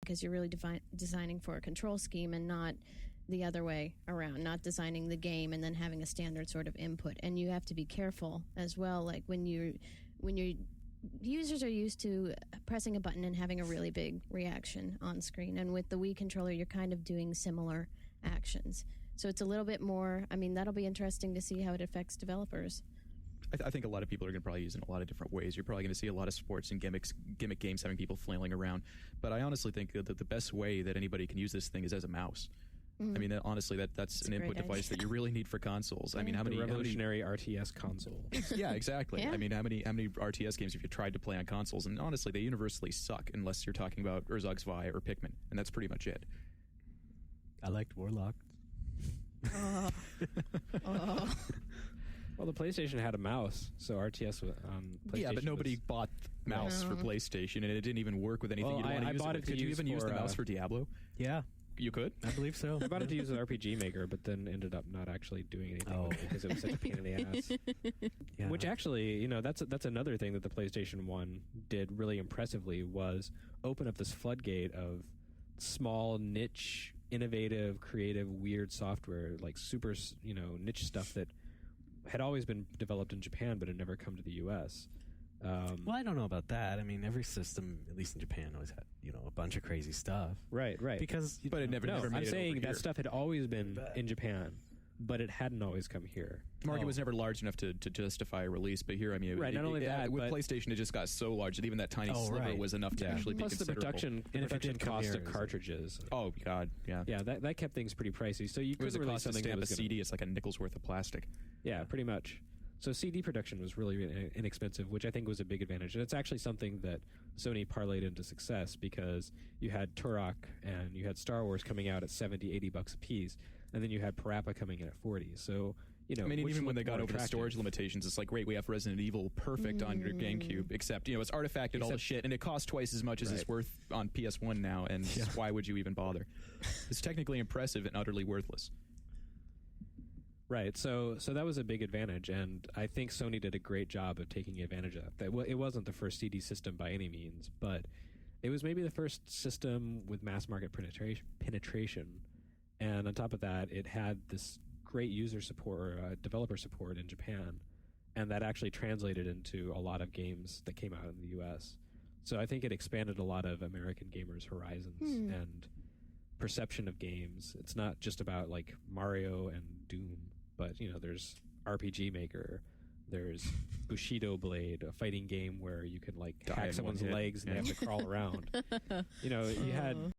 because you're really designing for a control scheme and not the other way around, not designing the game and then having a standard sort of input. And you have to be careful as well, like when your users are used to pressing a button and having a really big reaction on screen, and with the Wii controller you're kind of doing similar actions, so it's a little bit more, I mean, that'll be interesting to see how it affects developers. I think a lot of people are going to probably use it in a lot of different ways. You're probably going to see a lot of sports and gimmick games having people flailing around. But I honestly think that the best way that anybody can use this thing is as a mouse. I mean, honestly, that's an input device that you really need for consoles. I mean, how many revolutionary RTS console? Yeah, exactly. Yeah. I mean, how many RTS games have you tried to play on consoles? And honestly, they universally suck unless you're talking about Urza Zwei or Pikmin, and that's pretty much it. I liked Warlock. Well, the PlayStation had a mouse, so RTS was on PlayStation. Yeah, but nobody bought the mouse for PlayStation, and it didn't even work with anything. Well, I bought it to Could you even use the mouse for Diablo? Yeah. You could? I believe so. I bought it to use with RPG Maker, but then ended up not actually doing anything with it because it was such a pain in the ass. Yeah. Which actually, that's another thing that the PlayStation 1 did really impressively was open up this floodgate of small, niche, innovative, creative, weird software, like super, niche stuff that had always been developed in Japan but had never come to the U.S. Well, I don't know about that. I mean, every system, at least in Japan, always had a bunch of crazy stuff. Right. Because, but it never made I'm it saying over that here. stuff had always been in Japan, but it hadn't always come here. The market was never large enough to justify a release, but here, I mean, Right, not only that, with but PlayStation, it just got so large that even that tiny sliver was enough to actually be Plus the considerable. production cost of cartridges. Oh God, yeah, Yeah, that kept things pretty pricey. So you it was couldn't the release cost to something that stamp a was gonna, CD. It's like a nickel's worth of plastic. Yeah, pretty much. So CD production was really inexpensive, which I think was a big advantage. And it's actually something that Sony parlayed into success because you had Turok and you had Star Wars coming out at $70-$80 a piece, and then you had Parappa coming in at $40. So, I mean, even when they got over the storage limitations, it's like, great, we have Resident Evil perfect on your GameCube, except, it's artifacted all the shit, and it costs twice as much as it's worth on PS1 now, and why would you even bother? It's technically impressive and utterly worthless. Right, so that was a big advantage, and I think Sony did a great job of taking advantage of that. It wasn't the first CD system by any means, but it was maybe the first system with mass market penetration. And on top of that, it had this great user support, or developer support in Japan, and that actually translated into a lot of games that came out in the U.S. So I think it expanded a lot of American gamers' horizons and perception of games. It's not just about like Mario and Doom, but there's RPG Maker, there's Bushido Blade, a fighting game where you can like hack someone's legs and they have to crawl around. You had